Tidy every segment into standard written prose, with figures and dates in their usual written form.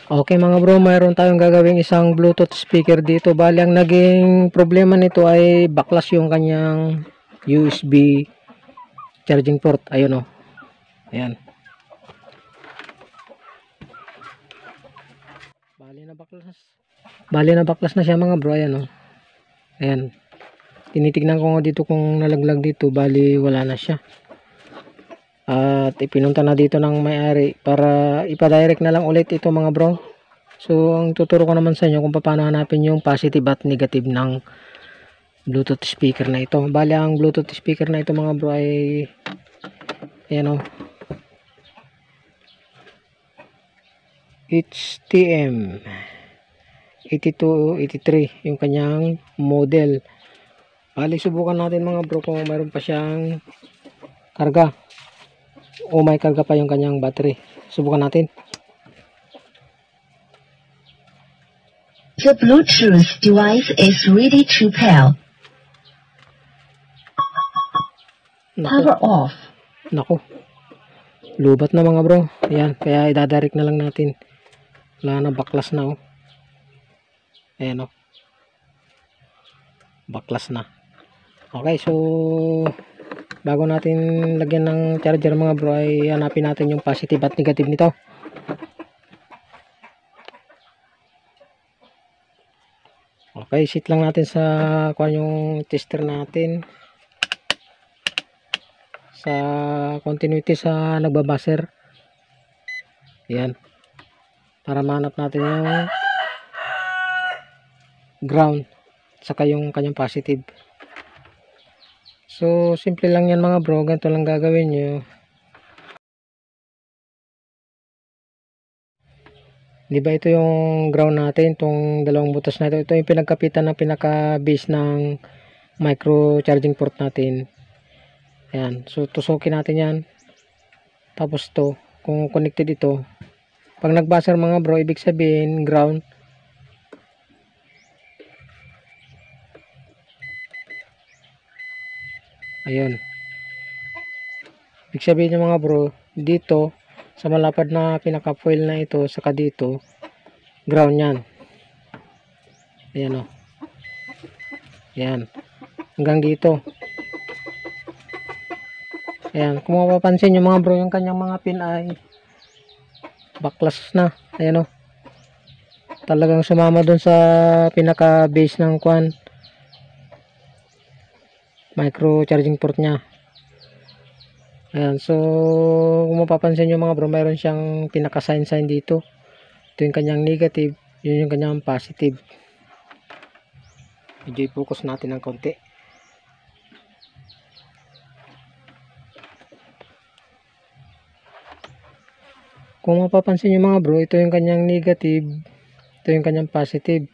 Okay mga bro, mayroon tayong gagawing isang Bluetooth speaker dito. Bali, ang naging problema nito ay baklas yung kanyang USB charging port. Ayun o. Ayan. Bali na baklas na siya mga bro. Ayan o. Ayan. Tinitignan ko nga dito kung nalaglag dito. Bali, wala na siya. At ipinunta na dito ng may-ari para ipadirect na lang ulit ito mga bro. So, ang tuturo ko naman sa inyo kung paano hanapin yung positive at negative ng Bluetooth speaker na ito. Bali, ang Bluetooth speaker na ito mga bro ay ayan o, HTM 8283 yung kanyang model. Bali, subukan natin mga bro kung mayroon pa siyang karga o may karga pa yung kanyang battery. Subukan natin. The Bluetooth device is ready to pair. Power off. Naku. Lubat na mga bro. Ayan, kaya idadirect na lang natin. Wala na, baklas na oh. Ayan oh. Baklas na. Okay, so bago natin lagyan ng charger mga bro ay hanapin natin yung positive at negative nito. Okay, sit lang natin sa kung yung tester natin sa continuity sa nagbabaser. Yan. Para mahanap natin yung ground saka yung kanyang positive. So, simple lang yan mga bro. Ganito lang gagawin nyo. Di ba ito yung ground natin, itong dalawang butas na ito. Ito yung pinagkapitan ng pinaka-base ng micro charging port natin. Ayan. So, tusukin natin yan. Tapos to, kung connected ito, pag nag-buzzer mga bro, ibig sabihin ground. Ayun. Ibig sabihin nyo mga bro, dito, sa malapad na pinaka-foil na ito, saka dito, ground yan. Ayan o. Ayan. Hanggang dito. Ayan. Kung mapapansin nyo mga bro, yung kanyang mga pin ay baklas na. Ayan o. Talagang sumama dun sa pinaka-base ng kwan. Micro charging port nya. Ayan, so kung mapapansin nyo mga bro, mayroon siyang pinaka-sign dito. Ito yung kanyang negative, yun yung kanyang positive. Medyo i-focus natin ng konti. Kung mapapansin nyo mga bro, ito yung kanyang negative, ito yung kanyang positive.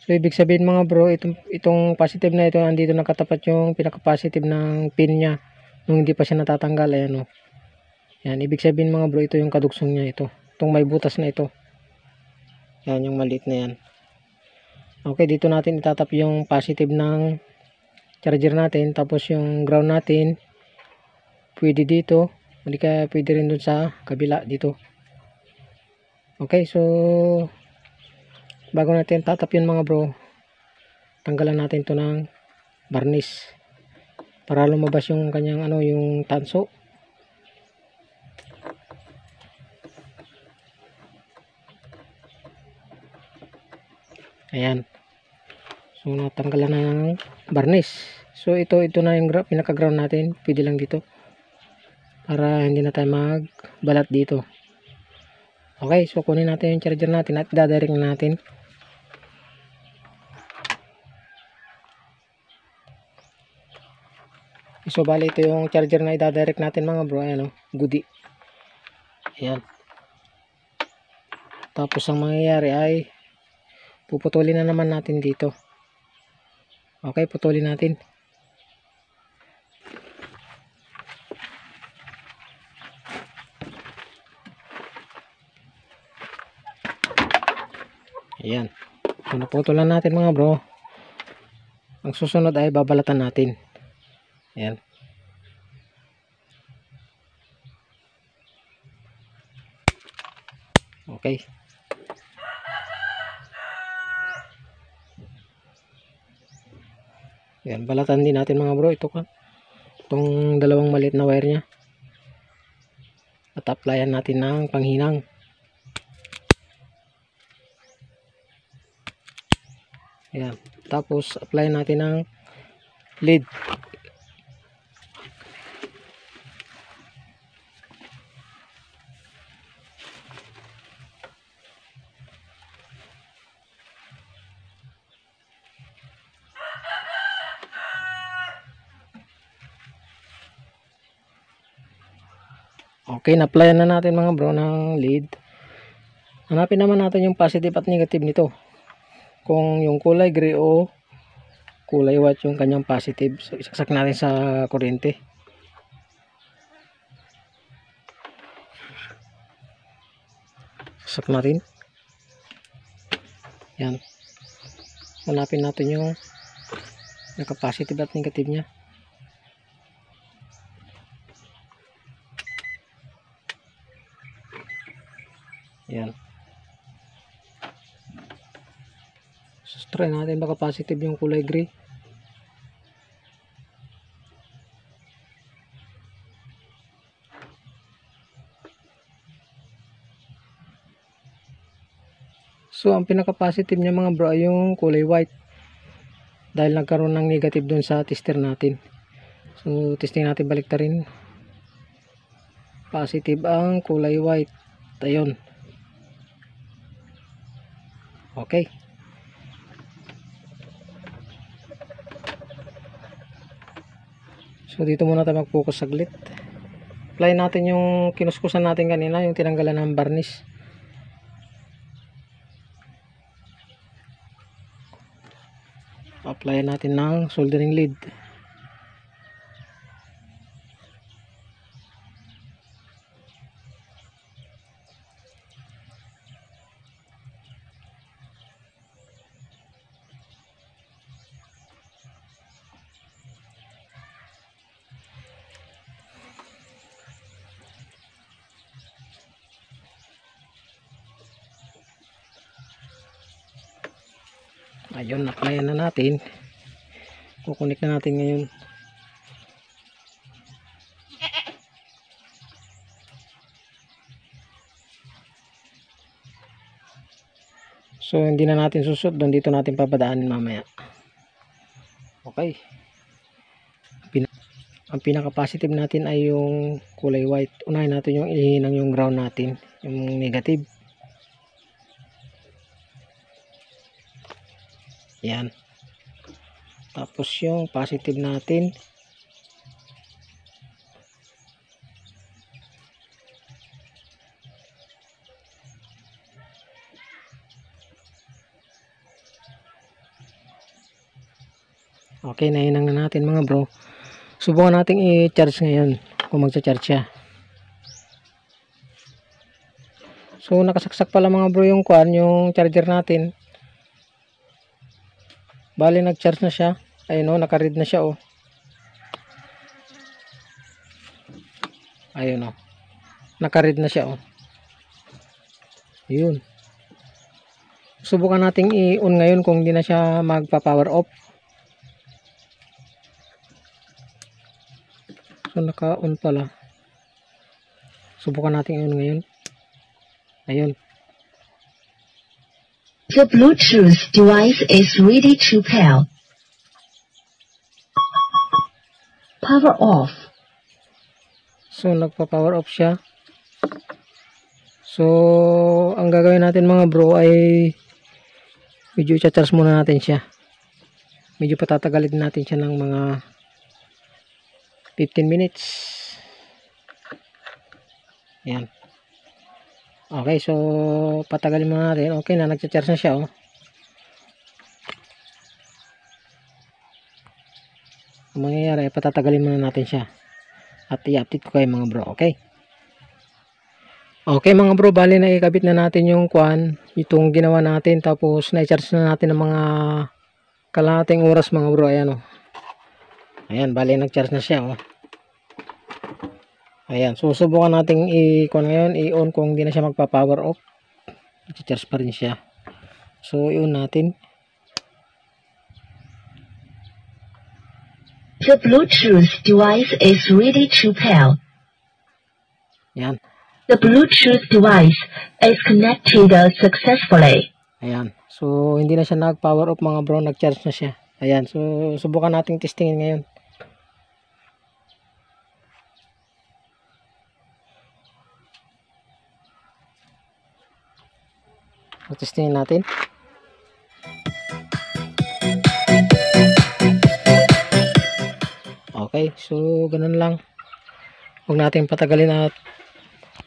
So ibig sabihin mga bro, itong positive na ito, andito nakatapat yung pinaka-positive ng pin nya. Nung hindi pa siya natatanggal, ayan o. Yan, ibig sabihin mga bro, ito yung kadugsong niya ito. Itong may butas na ito. Yan, yung maliit na yan. Okay, dito natin itatap yung positive ng charger natin. Tapos yung ground natin, pwede dito. Hindi ka pwede rin dun sa kabila dito. Okay, so bago natin tatap yun mga bro, tanggalan natin to ng varnish. Para lumabas yung kanyang yung tanso. Ayan. So natanggalan na ng varnish. So ito na yung pinaka-ground natin. Pwede lang dito. Para hindi na tayo magbalat dito. Okay, so kunin natin yung charger natin at dadirect natin. So bali ito yung charger na idadirect natin mga bro. Ayan o, goodie. Ayan. Tapos ang mangyayari ay puputulin na naman natin dito. Okay, putulin natin. Ayan. So naputulan natin mga bro. Ang susunod ay babalatan natin. Ayan. Okay. Yan, balatan din natin mga bro. Itong dalawang maliit na wire niya. At applyan natin ng panghinang. Yan. Tapos applyan natin ng lead. Okay, na-applyan na natin mga bro ng lead. Hanapin naman natin yung positive at negative nito. Kung yung kulay gray o kulay white yung kanyang positive. So, isaksak natin sa kuryente. Saksak natin. Yan. Hanapin natin yung naka-positive at negative niya. Yan. So, try natin baka positive yung kulay gray. So, ang pinaka-positive niya mga bro ay yung kulay white. Dahil nagkaroon ng negative dun sa tester natin. So, testing natin baliktarin. Positive ang kulay white. Ayun. Okay. So, dito muna tayo mag-focus saglit. Apply natin yung kinuskusan natin kanina, yung tinanggalan ng varnish. Apply natin ng soldering lead. Ayun, na-applyan na natin. Kukunik na natin ngayon. So, hindi na natin susot. Doon dito natin papadaanin mamaya. Okay. Ang pinaka-positive natin ay yung kulay white. Unahin natin yung ihinang yung ground natin. Yung negative. Yan. Tapos yung positive natin. Okay, nahinang na natin mga bro. Subukan natin i-charge ngayon kung magcha-charge siya. So nakasaksak pala mga bro yung yung charger natin. Bali nag-charge na siya. Ayun o, naka-read na siya o. Ayun o. Naka-read na siya o. Ayun. Subukan natin i-on ngayon kung hindi na siya magpa-power off. So naka-on pala. Subukan natin i-on ngayon. Ayun. The Bluetooth device is ready to pair. Power off. So nagpa-power off siya. So ang gagawin natin mga bro ay medyo i-charge muna natin siya. Medyo patatagalin natin siya ng mga 15 minutes. Yan. Okay, so patagalin muna natin. Okay na, nagcha-charge na siya oh. Ang mangyayari, patatagalin muna natin siya. At i-update ko kayo mga bro, okay? Okay mga bro, bali na ikabit na natin yung itong ginawa natin. Tapos na-charge na natin ng mga kalahating oras mga bro. Ayan oh. Ayan, bali nag-charge na siya oh. Ayan, susubukan natin i-on kung hindi na siya magpa-power off. I-charge pa rin siya. So, i-on natin. The Bluetooth device is ready to pair. Yan. The Bluetooth device is connected successfully. Ayan. So, hindi na siya nag-power off mga bro. Nag-charge na siya. Ayan. So, subukan nating testingin ngayon. So, testingin natin. Okay. So, ganun lang. Huwag natin patagalin at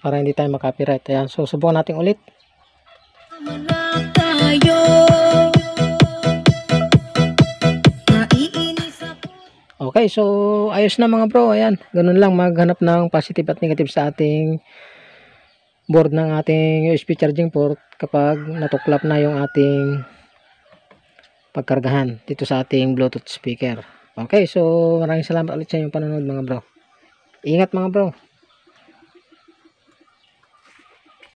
para hindi tayo makapiright. Ayan. So, subukan natin ulit. Okay, so ayos na mga bro. Ayan, ganun lang maghanap ng positive at negative sa ating board ng ating USB charging port kapag natuklap na yung ating pagkargahan dito sa ating Bluetooth speaker. Okay, so maraming salamat ulit sa inyong panonood mga bro. Ingat mga bro.